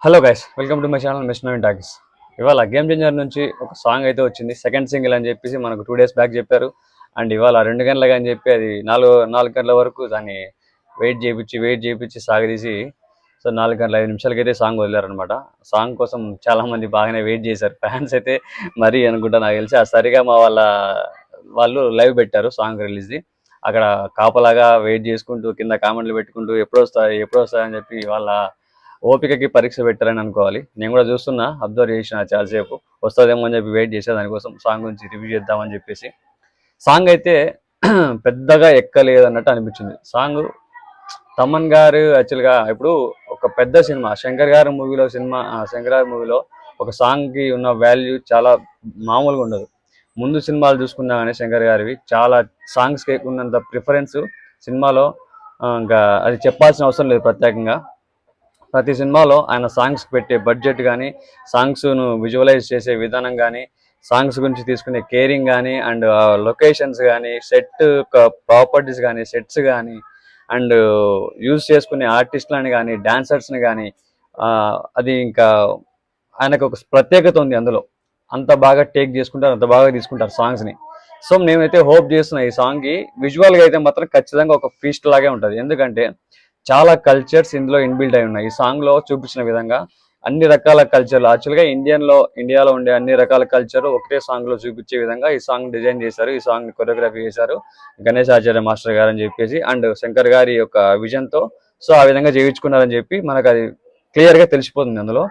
Hello guys, welcome to my channel miss Naveen talkies. ఇవాళ game changer నుంచి ఒక song అయితే వచ్చింది, సెకండ్ సింగిల్ అని చెప్పేసి మనకు 2 days బ్యాక్ చెప్పారు. అండ్ ఇవాళ 2 గంటలకు అని చెప్పి అది నాలుగు గంటల వరకు దాన్ని వెయిట్ చేయించి సాగదీసి, సో 4 గంటల 5 నిమిషాలకి అయితే సాంగ్ వదిలారనమాట. సాంగ్ కోసం చాలా మంది బాగానే వెయిట్ చేశారు, ఫ్యాన్స్ అయితే మరీ అనుకుంటా. నాకు తెలిసి ఆ సరిగా వాళ్ళు లైవ్ పెట్టారు సాంగ్ రిలీజ్ది. అక్కడ కాపలాగా వెయిట్ చేసుకుంటూ కింద కామెంట్లు పెట్టుకుంటూ ఎప్పుడు వస్తాయి అని చెప్పి వాళ్ళ ఓపికకి పరీక్ష పెట్టారని అనుకోవాలి. నేను కూడా చూస్తున్నా, అబ్జర్వ్ చేసిన చాలాసేపు. వస్తుందేమో అని చెప్పి వెయిట్ చేసే దానికోసం సాంగ్ గురించి రివ్యూ చేద్దామని చెప్పేసి. సాంగ్ అయితే పెద్దగా ఎక్కలేదు అన్నట్టు అనిపించింది. సాంగ్ తమన్ గారు యాక్చువల్గా ఇప్పుడు ఒక పెద్ద సినిమా శంకర్ గారి మూవీలో ఒక సాంగ్కి ఉన్న వాల్యూ చాలా మామూలుగా ఉండదు. ముందు సినిమాలు చూసుకున్నా కానీ శంకర్ గారివి చాలా సాంగ్స్కి ఉన్నంత ప్రిఫరెన్స్ సినిమాలో ఇంకా అది చెప్పాల్సిన అవసరం లేదు. ప్రత్యేకంగా ప్రతి సినిమాలో ఆయన సాంగ్స్ పెట్టే బడ్జెట్ కానీ, సాంగ్స్ను విజువలైజ్ చేసే విధానం కానీ, సాంగ్స్ గురించి తీసుకునే కేరింగ్ కానీ, అండ్ లొకేషన్స్ కానీ, సెట్ ప్రాపర్టీస్ కానీ, సెట్స్ కానీ, అండ్ యూజ్ చేసుకునే ఆర్టిస్టులని కానీ, డాన్సర్స్ని కానీ, అది ఇంకా ఆయనకు ఒక ప్రత్యేకత ఉంది అందులో. అంత బాగా టేక్ చేసుకుంటారు, అంత బాగా తీసుకుంటారు సాంగ్స్ని. సో నేనైతే హోప్ చేస్తున్నా ఈ సాంగ్కి విజువల్గా అయితే మాత్రం ఖచ్చితంగా ఒక ఫీస్ట్ లాగే ఉంటుంది. ఎందుకంటే చాలా కల్చర్స్ ఇందులో ఇన్బిల్ట్ అయి ఉన్నాయి. ఈ సాంగ్లో చూపించిన విధంగా అన్ని రకాల కల్చర్లు, యాక్చువల్గా ఇండియాలో ఉండే అన్ని రకాల కల్చర్ ఒకటే సాంగ్లో చూపించే విధంగా ఈ సాంగ్ డిజైన్ చేశారు. ఈ సాంగ్ కొరియోగ్రఫీ చేశారు గణేష్ ఆచార్య మాస్టర్ గారు అని చెప్పేసి, అండ్ శంకర్ గారి యొక్క విజన్తో. సో ఆ విధంగా చేయించుకున్నారని చెప్పి మనకు అది క్లియర్గా తెలిసిపోతుంది అందులో.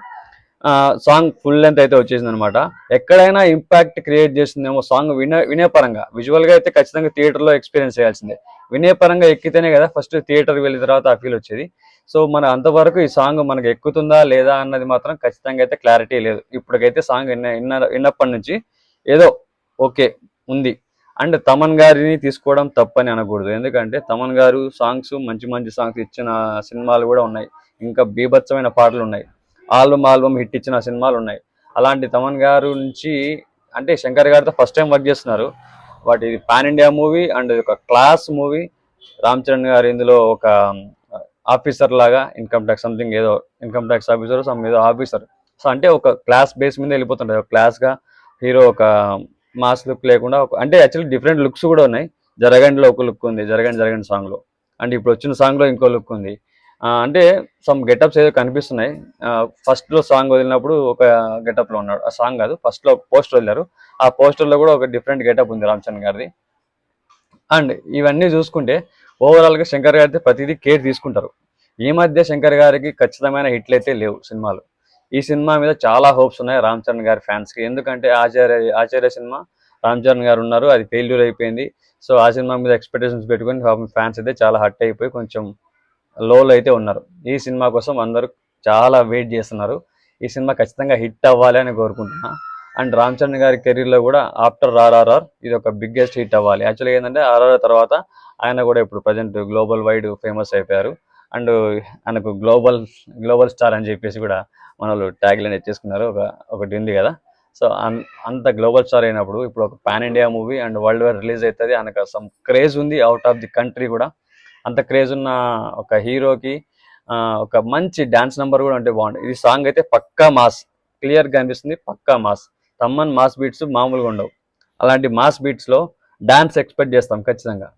సాంగ్ ఫుల్ లెంత్ అయితే వచ్చేసింది అనమాట. ఎక్కడైనా ఇంపాక్ట్ క్రియేట్ చేస్తుందేమో సాంగ్ వినే పరంగా. విజువల్గా అయితే ఖచ్చితంగా థియేటర్లో ఎక్స్పీరియన్స్ చేయాల్సిందే. వినే పరంగా ఎక్కితేనే కదా ఫస్ట్ థియేటర్కి వెళ్ళిన తర్వాత ఆ ఫీల్ వచ్చేది. సో మన అంతవరకు ఈ సాంగ్ మనకు ఎక్కుతుందా లేదా అన్నది మాత్రం ఖచ్చితంగా అయితే క్లారిటీ లేదు. ఇప్పటికైతే సాంగ్ విన్నప్పటి నుంచి ఏదో ఓకే ఉంది. అండ్ తమన్ గారిని తీసుకోవడం తప్పని అనకూడదు, ఎందుకంటే తమన్ గారు సాంగ్స్ మంచి మంచి సాంగ్స్ ఇచ్చిన సినిమాలు కూడా ఉన్నాయి, ఇంకా బీభత్సమైన పాటలు ఉన్నాయి, ఆల్బమ్ హిట్ ఇచ్చిన సినిమాలు ఉన్నాయి. అలాంటి తమన్ గారు నుంచి అంటే శంకర్ గారితో ఫస్ట్ టైం వర్క్ చేస్తున్నారు. బట్ ఇది పాన్ ఇండియా మూవీ అండ్ ఒక క్లాస్ మూవీ. రామ్ చరణ్ గారు ఇందులో ఒక ఆఫీసర్ లాగా, ఇన్కమ్ ట్యాక్స్ ఆఫీసర్, ఏదో ఆఫీసర్. సో అంటే ఒక క్లాస్ బేస్ మీద వెళ్ళిపోతుంటారు. ఒక క్లాస్గా హీరో ఒక మాస్ లుక్ లేకుండా అంటే యాక్చువల్లీ డిఫరెంట్ లుక్స్ కూడా ఉన్నాయి. జరగండిలో ఒక లుక్ ఉంది, జరగండి సాంగ్లో. అండ్ ఇప్పుడు వచ్చిన సాంగ్లో ఇంకో లుక్ ఉంది. అంటే సమ్ గెటప్స్ ఏదో కనిపిస్తున్నాయి. ఫస్ట్లో సాంగ్ వదిలినప్పుడు ఒక గెటప్లో ఉన్నాడు, ఆ సాంగ్ కాదు, ఫస్ట్లో పోస్టర్ వదిలారు. ఆ పోస్టర్లో కూడా ఒక డిఫరెంట్ గెటప్ ఉంది రామ్ చరణ్ గారిది. అండ్ ఇవన్నీ చూసుకుంటే ఓవరాల్గా శంకర్ గారితో ప్రతిదీ కేర్ తీసుకుంటారు. ఈ మధ్య శంకర్ గారికి ఖచ్చితమైన హిట్లు అయితే లేవు సినిమాలు. ఈ సినిమా మీద చాలా హోప్స్ ఉన్నాయి రామ్ చరణ్ గారి ఫ్యాన్స్కి. ఎందుకంటే ఆచార్య సినిమా రామ్ చరణ్ గారు ఉన్నారు, అది ఫెయిల్యూర్ అయిపోయింది. సో ఆ సినిమా మీద ఎక్స్పెక్టేషన్స్ పెట్టుకుని ఫ్యాన్స్ అయితే చాలా హర్ట్ అయిపోయి కొంచెం లోలో అయితే ఉన్నారు. ఈ సినిమా కోసం అందరూ చాలా వెయిట్ చేస్తున్నారు. ఈ సినిమా ఖచ్చితంగా హిట్ అవ్వాలి అని కోరుకుంటున్నా. అండ్ రామ్ చరణ్ గారి కెరీర్లో కూడా ఆఫ్టర్ ఆర్ఆర్ఆర్ ఇది ఒక బిగ్గెస్ట్ హిట్ అవ్వాలి. యాక్చువల్గా ఏంటంటే ఆర్ఆర్ఆర్ తర్వాత ఆయన కూడా ఇప్పుడు ప్రజెంట్ గ్లోబల్ వైడ్ ఫేమస్ అయిపోయారు. అండ్ ఆయనకు గ్లోబల్ స్టార్ అని చెప్పేసి కూడా మన వాళ్ళు ట్యాగ్ లైన్ ఎత్తేసుకున్నారు, ఒకటి ఉంది కదా. సో అంత గ్లోబల్ స్టార్ అయినప్పుడు ఇప్పుడు ఒక pan India movie and world wide release అవుతుంది. ఆయనకు సమ్ క్రేజ్ ఉంది అవుట్ ఆఫ్ ది కంట్రీ కూడా. అంత క్రేజ్ ఉన్న ఒక హీరోకి ఒక మంచి డ్యాన్స్ నెంబర్ కూడా ఉంటే బాగుంటుంది. ఈ సాంగ్ అయితే పక్కా మాస్, క్లియర్గా అనిపిస్తుంది, పక్కా మాస్. తమ్మన్ మాస్ బీట్స్ మామూలుగా ఉండవు. అలాంటి మాస్ బీట్స్లో డాన్స్ ఎక్స్పెక్ట్ చేస్తాం ఖచ్చితంగా.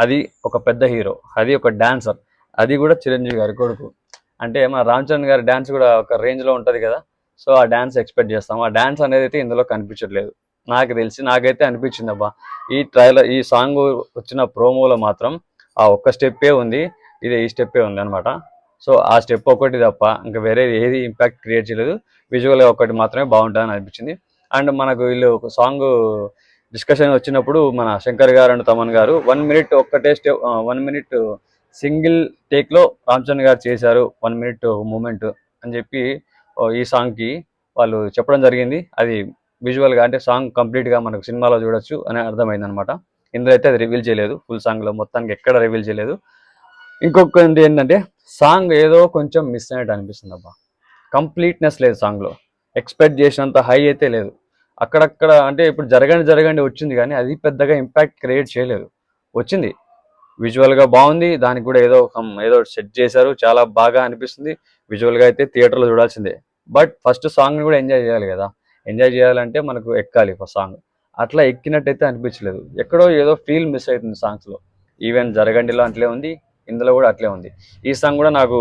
అది ఒక పెద్ద హీరో, అది ఒక డాన్సర్, అది కూడా చిరంజీవి గారి కొడుకు. అంటే మన రామ్ చరణ్ గారి డ్యాన్స్ కూడా ఒక రేంజ్లో ఉంటుంది కదా. సో ఆ డ్యాన్స్ ఎక్స్పెక్ట్ చేస్తాం. ఆ డ్యాన్స్ అనేది అయితే ఇందులో కనిపించట్లేదు నాకైతే అనిపించింది. అబ్బా ఈ సాంగ్ వచ్చిన ప్రోమోలో మాత్రం ఆ ఒక్క స్టెప్పే ఉంది, ఈ స్టెప్పే ఉంది అనమాట. సో ఆ స్టెప్ ఒకటి తప్ప ఇంకా వేరే ఏది ఇంపాక్ట్ క్రియేట్ చేయలేదు. విజువల్గా ఒకటి మాత్రమే బాగుంటుందని అనిపించింది. అండ్ మనకు వీళ్ళు ఒక సాంగ్ డిస్కషన్ వచ్చినప్పుడు మన శంకర్ గారు అండ్ తమన్ గారు 1 minute ఒక్కటే స్టెప్ 1 minute సింగిల్ టేక్లో రామ్ చరణ్ గారు చేశారు 1 minute మూమెంట్ అని చెప్పి ఈ సాంగ్కి వాళ్ళు చెప్పడం జరిగింది. అది విజువల్గా అంటే సాంగ్ కంప్లీట్గా మనకు సినిమాలో చూడొచ్చు అని అర్థమైంది అనమాట. ఇందులో అయితే అది రివీల్ చేయలేదు, ఫుల్ సాంగ్లో మొత్తానికి ఎక్కడ రివీల్ చేయలేదు. ఇంకొకటి ఏంటంటే సాంగ్ ఏదో కొంచెం మిస్ అయినట్టు అనిపిస్తుంది. అబ్బా కంప్లీట్నెస్ లేదు సాంగ్లో, ఎక్స్పెక్ట్ చేసినంత హై అయితే లేదు. అక్కడక్కడ అంటే ఇప్పుడు జరగండి వచ్చింది కానీ అది పెద్దగా ఇంపాక్ట్ క్రియేట్ చేయలేదు. వచ్చింది విజువల్గా బాగుంది, దానికి కూడా ఏదో సెట్ చేశారు, చాలా బాగా అనిపిస్తుంది. విజువల్గా అయితే థియేటర్లో చూడాల్సిందే. బట్ ఫస్ట్ సాంగ్ని కూడా ఎంజాయ్ చేయాలి కదా. ఎంజాయ్ చేయాలంటే మనకు ఎక్కాలి ఫస్ట్ సాంగ్. అట్లా ఎక్కినట్టయితే అనిపించలేదు, ఎక్కడో ఏదో ఫీల్ మిస్ అవుతుంది సాంగ్స్లో. ఈవెన్ జరగండిలో అట్లే ఉంది, ఇందులో కూడా అట్లే ఉంది. ఈ సాంగ్ కూడా నాకు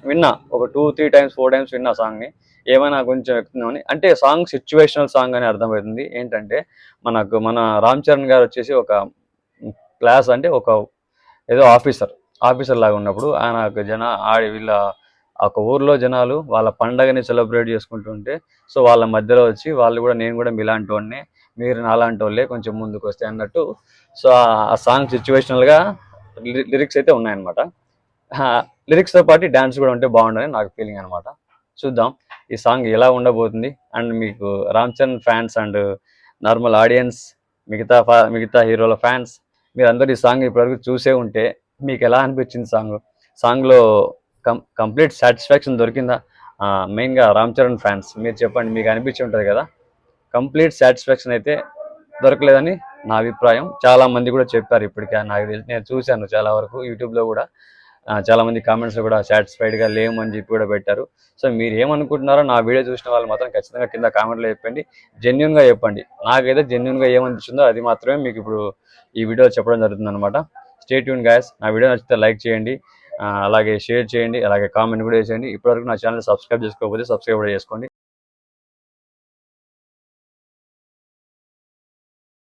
విన్నా ఒక 2-3 టైమ్స్ 4 టైమ్స్ విన్నా సాంగ్ని. ఏమైనా కొంచెం ఎక్కుతున్నామని అంటే సాంగ్ సిచ్యువేషనల్ సాంగ్ అని అర్థమవుతుంది. ఏంటంటే మన రామ్ చరణ్ గారు వచ్చేసి ఒక క్లాస్ అంటే ఏదో ఆఫీసర్ లాగా ఉన్నప్పుడు ఆయన వీళ్ళ ఒక ఊర్లో జనాలు వాళ్ళ పండగని సెలబ్రేట్ చేసుకుంటుంటే, సో వాళ్ళ మధ్యలో వచ్చి వాళ్ళు కూడా నేను కూడా మీలాంటి వాడిని, మీరు నాలాంటి వాళ్ళే, కొంచెం ముందుకు వస్తే అన్నట్టు. సో ఆ సాంగ్ సిచ్యువేషనల్గా లిరిక్స్ అయితే ఉన్నాయన్నమాట. లిరిక్స్తో పాటు డ్యాన్స్ కూడా ఉంటే బాగుండని నాకు ఫీలింగ్ అనమాట. చూద్దాం ఈ సాంగ్ ఎలా ఉండబోతుంది. అండ్ మీకు Ram Charan fans and normal audience, మిగతా హీరోల ఫ్యాన్స్, మీరందరూ ఈ సాంగ్ ఇప్పటివరకు చూసే ఉంటే మీకు ఎలా అనిపించింది సాంగ్లో కంప్లీట్ సాటిస్ఫాక్షన్ దొరికిందా? మెయిన్గా రామ్ చరణ్ ఫ్యాన్స్ మీరు చెప్పండి, మీకు అనిపించి ఉంటుంది కదా. కంప్లీట్ సాటిస్ఫాక్షన్ అయితే దొరకలేదని నా అభిప్రాయం. చాలా మంది కూడా చెప్పారు ఇప్పటికే, నేను చూశాను చాలా వరకు యూట్యూబ్లో కూడా. చాలా మంది కామెంట్స్ కూడా సాటిస్ఫైడ్గా లేమని చెప్పి కూడా పెట్టారు. సో మీరు ఏమనుకుంటున్నారో నా వీడియో చూసిన వాళ్ళు మాత్రం ఖచ్చితంగా కింద కామెంట్లో చెప్పండి, జెన్యున్గా చెప్పండి. నాకైతే జెన్యున్గా ఏమనిపించిందో అది మాత్రమే మీకు ఇప్పుడు ఈ వీడియో చెప్పడం జరుగుతుంది అనమాట. Stay tune guys. నా వీడియో నచ్చితే లైక్ చేయండి, అలాగే షేర్ చేయండి, అలాగే కామెంట్ కూడా చేయండి. ఇప్పటివరకు నా ఛానల్ సబ్స్క్రైబ్ చేసుకోకపోతే సబ్స్క్రైబ్ కూడా చేసుకోండి.